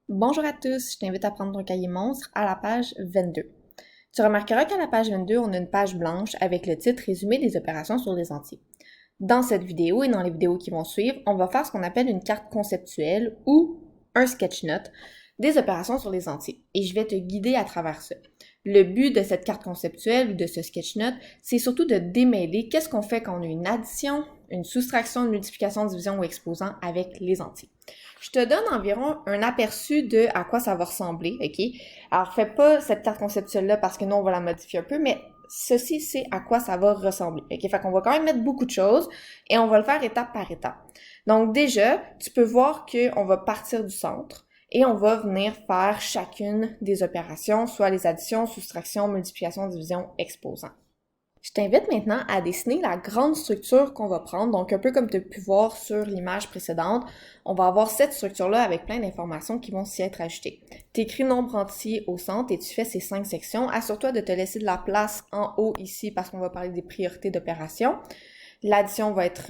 Bonjour à tous, je t'invite à prendre ton cahier monstre à la page 22. Tu remarqueras qu'à la page 22, on a une page blanche avec le titre Résumé des opérations sur les entiers. Dans cette vidéo et dans les vidéos qui vont suivre, on va faire ce qu'on appelle une carte conceptuelle ou un sketch note des opérations sur les entiers et je vais te guider à travers ça. Le but de cette carte conceptuelle ou de ce sketch note, c'est surtout de démêler qu'est-ce qu'on fait quand on a une addition, une soustraction, une multiplication, division ou exposant avec les entiers. Je te donne environ un aperçu de à quoi ça va ressembler, ok? Alors, fais pas cette carte conceptuelle-là parce que nous, on va la modifier un peu, mais ceci, c'est à quoi ça va ressembler, ok? Fait qu'on va quand même mettre beaucoup de choses et on va le faire étape par étape. Donc, déjà, tu peux voir qu'on va partir du centre et on va venir faire chacune des opérations, soit les additions, soustractions, multiplications, divisions, exposants. Je t'invite maintenant à dessiner la grande structure qu'on va prendre, donc un peu comme tu as pu voir sur l'image précédente, on va avoir cette structure-là avec plein d'informations qui vont s'y être ajoutées. Tu écris nombre entier au centre et tu fais ces 5 sections. Assure-toi de te laisser de la place en haut ici parce qu'on va parler des priorités d'opération. L'addition va être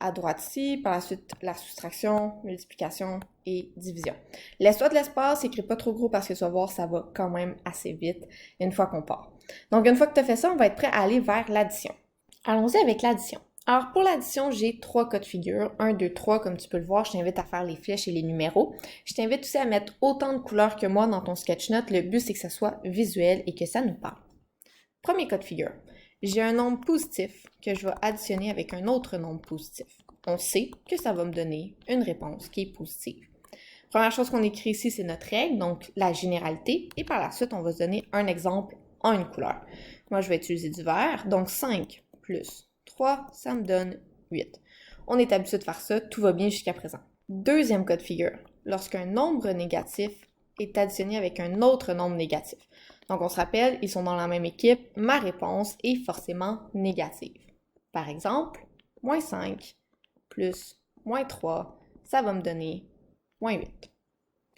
à droite ici, par la suite la soustraction, multiplication et division. Laisse-toi de l'espace, écris pas trop gros parce que tu vas voir, ça va quand même assez vite une fois qu'on part. Donc une fois que tu as fait ça, on va être prêt à aller vers l'addition. Allons-y avec l'addition. Alors pour l'addition, j'ai 3 cas de figure, 1, 2, 3 comme tu peux le voir, je t'invite à faire les flèches et les numéros. Je t'invite aussi à mettre autant de couleurs que moi dans ton sketch note, le but c'est que ça soit visuel et que ça nous parle. Premier cas de figure. J'ai un nombre positif que je vais additionner avec un autre nombre positif. On sait que ça va me donner une réponse qui est positive. Première chose qu'on écrit ici, c'est notre règle, donc la généralité, et par la suite, on va se donner un exemple en une couleur. Moi, je vais utiliser du vert, donc 5 plus 3, ça me donne 8. On est habitué de faire ça, tout va bien jusqu'à présent. Deuxième cas de figure, lorsqu'un nombre négatif est additionné avec un autre nombre négatif. Donc, on se rappelle, ils sont dans la même équipe, ma réponse est forcément négative. Par exemple, moins 5 plus moins 3, ça va me donner moins 8.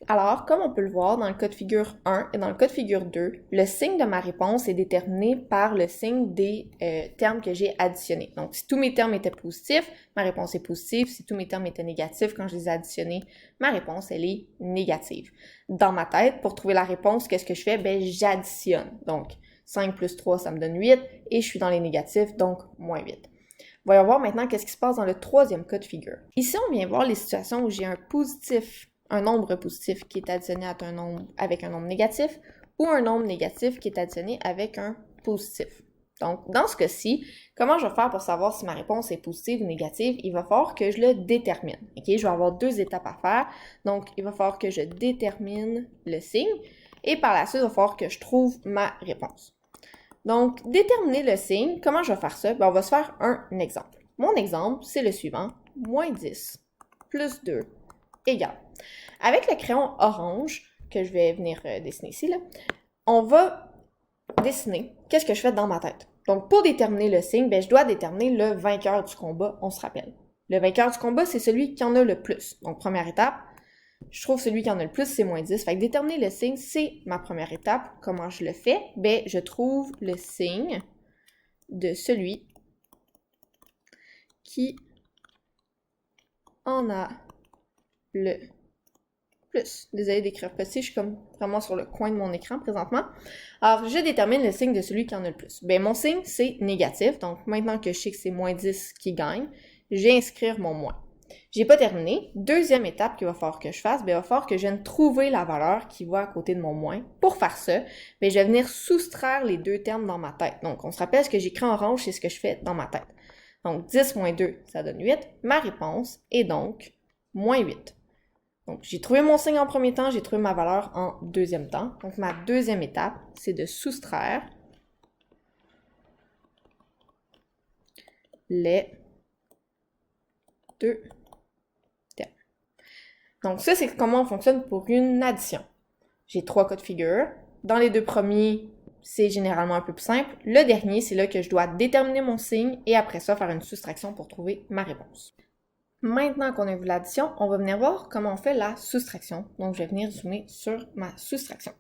Alors, comme on peut le voir dans le cas de figure 1 et dans le cas de figure 2, le signe de ma réponse est déterminé par le signe des termes que j'ai additionnés. Donc, si tous mes termes étaient positifs, ma réponse est positive. Si tous mes termes étaient négatifs, quand je les ai additionnés, ma réponse, elle est négative. Dans ma tête, pour trouver la réponse, qu'est-ce que je fais? Ben, j'additionne. Donc, 5 plus 3, ça me donne 8 et je suis dans les négatifs, donc moins 8. Voyons voir maintenant qu'est-ce qui se passe dans le troisième cas de figure. Ici, on vient voir les situations où j'ai un nombre positif qui est additionné avec un nombre négatif ou un nombre négatif qui est additionné avec un positif. Donc, dans ce cas-ci, comment je vais faire pour savoir si ma réponse est positive ou négative? Il va falloir que je le détermine. Ok, je vais avoir 2 étapes à faire. Donc, il va falloir que je détermine le signe et par la suite, il va falloir que je trouve ma réponse. Donc, déterminer le signe, comment je vais faire ça? Ben, on va se faire un exemple. Mon exemple, c'est le suivant. Moins 10 plus 2 égale. Avec le crayon orange, que je vais venir dessiner ici, là, on va dessiner qu'est-ce que je fais dans ma tête. Donc, pour déterminer le signe, ben, je dois déterminer le vainqueur du combat, on se rappelle. Le vainqueur du combat, c'est celui qui en a le plus. Donc, première étape, je trouve celui qui en a le plus, c'est moins 10. Fait que déterminer le signe, c'est ma première étape. Comment je le fais? Ben, je trouve le signe de celui qui en a le plus. Désolée d'écrire petit, je suis comme vraiment sur le coin de mon écran présentement. Alors, je détermine le signe de celui qui en a le plus. Ben, mon signe, c'est négatif. Donc, maintenant que je sais que c'est moins 10 qui gagne, je vais inscrire mon moins. J'ai pas terminé. Deuxième étape qu'il va falloir que je fasse, ben, il va falloir que je vienne trouver la valeur qui va à côté de mon moins. Pour faire ça, ben, je vais venir soustraire les deux termes dans ma tête. Donc, on se rappelle ce que j'écris en orange, c'est ce que je fais dans ma tête. Donc, 10 moins 2, ça donne 8. Ma réponse est donc moins 8. Donc, j'ai trouvé mon signe en premier temps, j'ai trouvé ma valeur en deuxième temps. Donc, ma deuxième étape, c'est de soustraire les deux termes. Donc, ça, c'est comment on fonctionne pour une addition. J'ai 3 cas de figure. Dans les deux premiers, c'est généralement un peu plus simple. Le dernier, c'est là que je dois déterminer mon signe et après ça, faire une soustraction pour trouver ma réponse. Maintenant qu'on a vu l'addition, on va venir voir comment on fait la soustraction. Donc, je vais venir zoomer sur ma soustraction.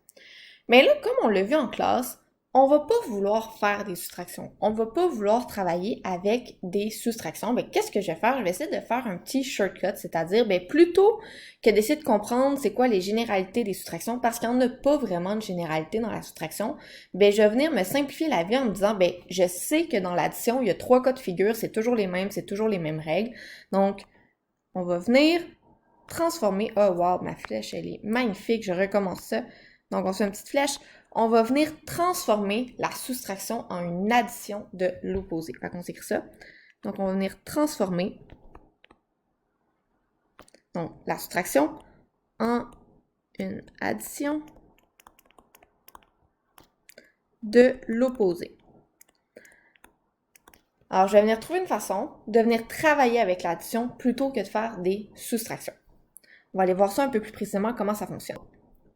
Mais là, comme on l'a vu en classe, On va pas vouloir faire des soustractions. On va pas vouloir travailler avec des soustractions. Ben, qu'est-ce que je vais faire? Je vais essayer de faire un petit shortcut, c'est-à-dire, ben, plutôt que d'essayer de comprendre c'est quoi les généralités des soustractions, parce qu'il n'y en a pas vraiment de généralité dans la soustraction, ben, je vais venir me simplifier la vie en me disant, ben, je sais que dans l'addition, il y a 3 cas de figure, c'est toujours les mêmes, c'est toujours les mêmes règles. Donc, on va venir transformer, oh wow, ma flèche, elle est magnifique, je recommence ça. Donc, on fait une petite flèche. On va venir transformer la soustraction en une addition de l'opposé. Fait qu'on s'écrit ça. Donc, on va venir transformer donc, la soustraction en une addition de l'opposé. Alors, je vais venir trouver une façon de venir travailler avec l'addition plutôt que de faire des soustractions. On va aller voir ça un peu plus précisément comment ça fonctionne.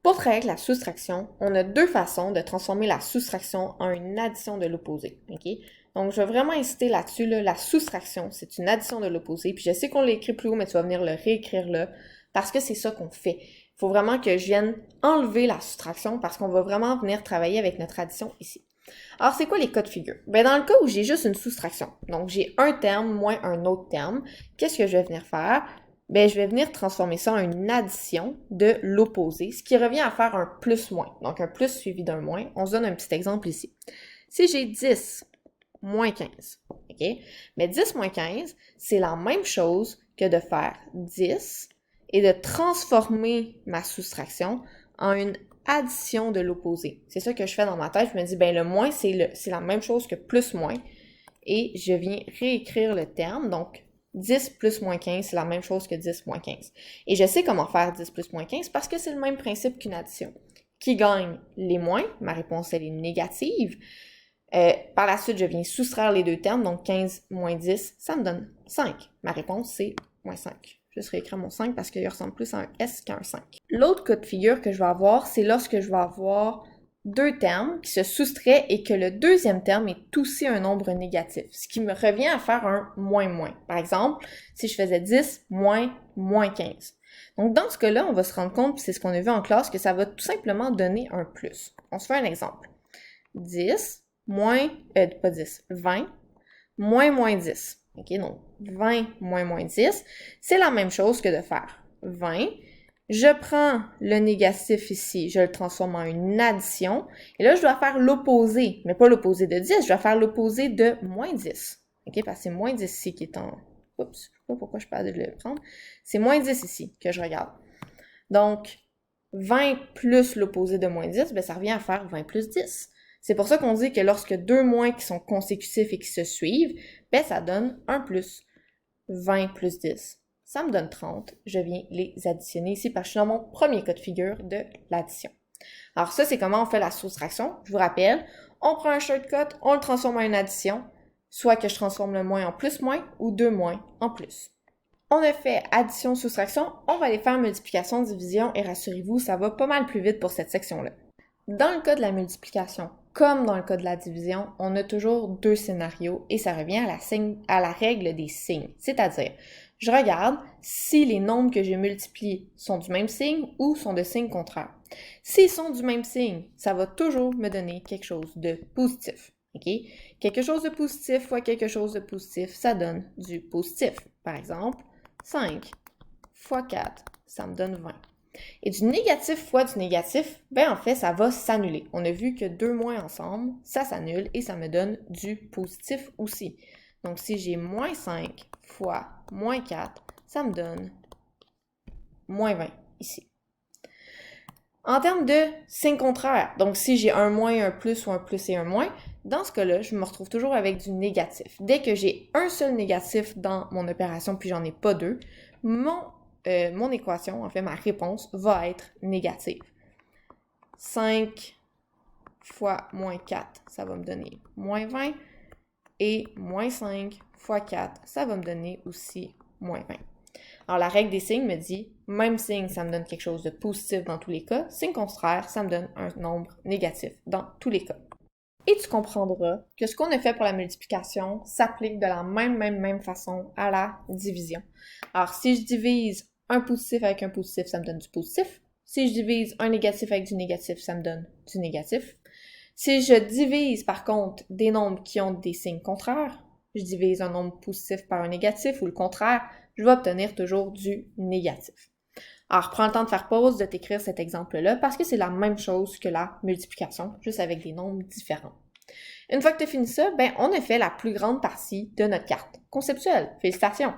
Pour travailler avec la soustraction, on a 2 façons de transformer la soustraction en une addition de l'opposé. Okay? Donc, je vais vraiment insister là-dessus. Là, la soustraction, c'est une addition de l'opposé. Puis je sais qu'on l'écrit plus haut, mais tu vas venir le réécrire là, parce que c'est ça qu'on fait. Il faut vraiment que je vienne enlever la soustraction parce qu'on va vraiment venir travailler avec notre addition ici. Alors, c'est quoi les cas de figure? Ben, dans le cas où j'ai juste une soustraction, donc j'ai un terme moins un autre terme, qu'est-ce que je vais venir faire? Ben, je vais venir transformer ça en une addition de l'opposé, ce qui revient à faire un plus-moins. Donc, un plus suivi d'un moins. On se donne un petit exemple ici. Si j'ai 10 moins 15, OK? Mais 10 moins 15, c'est la même chose que de faire 10 et de transformer ma soustraction en une addition de l'opposé. C'est ça que je fais dans ma tête. Je me dis, ben le moins, c'est la même chose que plus-moins. Et je viens réécrire le terme. Donc, 10 plus moins 15, c'est la même chose que 10 moins 15. Et je sais comment faire 10 plus moins 15 parce que c'est le même principe qu'une addition. Qui gagne les moins? Ma réponse, elle est négative. Par la suite, je viens soustraire les 2 termes, donc 15 moins 10, ça me donne 5. Ma réponse, c'est moins 5. Je vais réécrire mon 5 parce qu'il ressemble plus à un S qu'à un 5. L'autre cas de figure que je vais avoir, c'est lorsque je vais avoir 2 termes qui se soustraient et que le deuxième terme est aussi un nombre négatif, ce qui me revient à faire un moins-moins. Par exemple, si je faisais 10 moins moins 15. Donc, dans ce cas-là, on va se rendre compte, puis c'est ce qu'on a vu en classe, que ça va tout simplement donner un plus. On se fait un exemple. 10 moins, pas 10, 20 moins 10. OK, donc 20 moins 10, c'est la même chose que de faire 20. Je prends le négatif ici, je le transforme en une addition. Et là, je dois faire l'opposé, mais pas l'opposé de 10, je dois faire l'opposé de moins 10. OK, parce que c'est moins 10 ici qui est en... Oups, je sais pas pourquoi je peux de le prendre. C'est moins 10 ici que je regarde. Donc, 20 plus l'opposé de moins 10, ben ça revient à faire 20 plus 10. C'est pour ça qu'on dit que lorsque 2 moins qui sont consécutifs et qui se suivent, ben ça donne un plus. 20 plus 10, ça me donne 30. Je viens les additionner ici parce que je suis dans mon premier cas de figure de l'addition. Alors ça, c'est comment on fait la soustraction. Je vous rappelle, on prend un shortcut, on le transforme en une addition, soit que je transforme le moins en plus-moins ou 2 moins en plus. On a fait addition, soustraction, on va aller faire multiplication, division et rassurez-vous, ça va pas mal plus vite pour cette section-là. Dans le cas de la multiplication, comme dans le cas de la division, on a toujours 2 scénarios et ça revient à la règle des signes. C'est-à-dire, je regarde si les nombres que j'ai multipliés sont du même signe ou sont de signe contraire. S'ils sont du même signe, ça va toujours me donner quelque chose de positif. Okay? Quelque chose de positif fois quelque chose de positif, ça donne du positif. Par exemple, 5 fois 4, ça me donne 20. Et du négatif fois du négatif, ben en fait, ça va s'annuler. On a vu que 2 moins ensemble, ça s'annule et ça me donne du positif aussi. Donc, si j'ai moins 5 fois moins 4, ça me donne moins 20 ici. En termes de signe contraire, donc si j'ai un moins, un plus ou un plus et un moins, dans ce cas-là, je me retrouve toujours avec du négatif. Dès que j'ai un seul négatif dans mon opération, puis j'en ai pas 2, mon équation, en fait, ma réponse va être négative. 5 fois moins 4, ça va me donner moins 20. Et moins 5 fois 4, ça va me donner aussi moins 20. Alors, la règle des signes me dit, même signe, ça me donne quelque chose de positif dans tous les cas. Signe contraire, ça me donne un nombre négatif dans tous les cas. Et tu comprendras que ce qu'on a fait pour la multiplication s'applique de la même façon à la division. Alors, si je divise un positif avec un positif, ça me donne du positif. Si je divise un négatif avec du négatif, ça me donne du négatif. Si je divise par contre des nombres qui ont des signes contraires, je divise un nombre positif par un négatif ou le contraire, je vais obtenir toujours du négatif. Alors, prends le temps de faire pause, de t'écrire cet exemple-là parce que c'est la même chose que la multiplication, juste avec des nombres différents. Une fois que tu as fini ça, on a fait la plus grande partie de notre carte conceptuelle. Félicitations!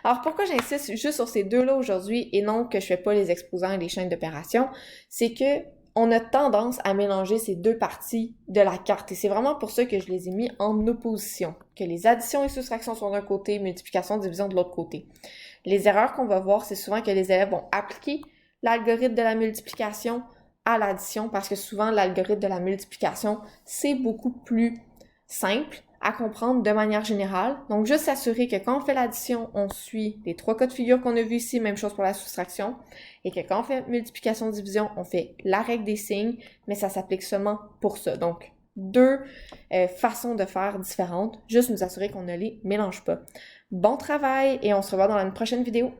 Alors, pourquoi j'insiste juste sur ces deux-là aujourd'hui et non que je fais pas les exposants et les chaînes d'opérations, c'est que on a tendance à mélanger ces deux parties de la carte et c'est vraiment pour ça que je les ai mis en opposition, que les additions et soustractions sont d'un côté, multiplication, division de l'autre côté. Les erreurs qu'on va voir, c'est souvent que les élèves vont appliquer l'algorithme de la multiplication à l'addition parce que souvent l'algorithme de la multiplication, c'est beaucoup plus simple à comprendre de manière générale. Donc, juste s'assurer que quand on fait l'addition, on suit les 3 cas de figure qu'on a vu ici, même chose pour la soustraction, et que quand on fait multiplication-division, on fait la règle des signes, mais ça s'applique seulement pour ça. Donc, deux façons de faire différentes, juste nous assurer qu'on ne les mélange pas. Bon travail et on se revoit dans une prochaine vidéo.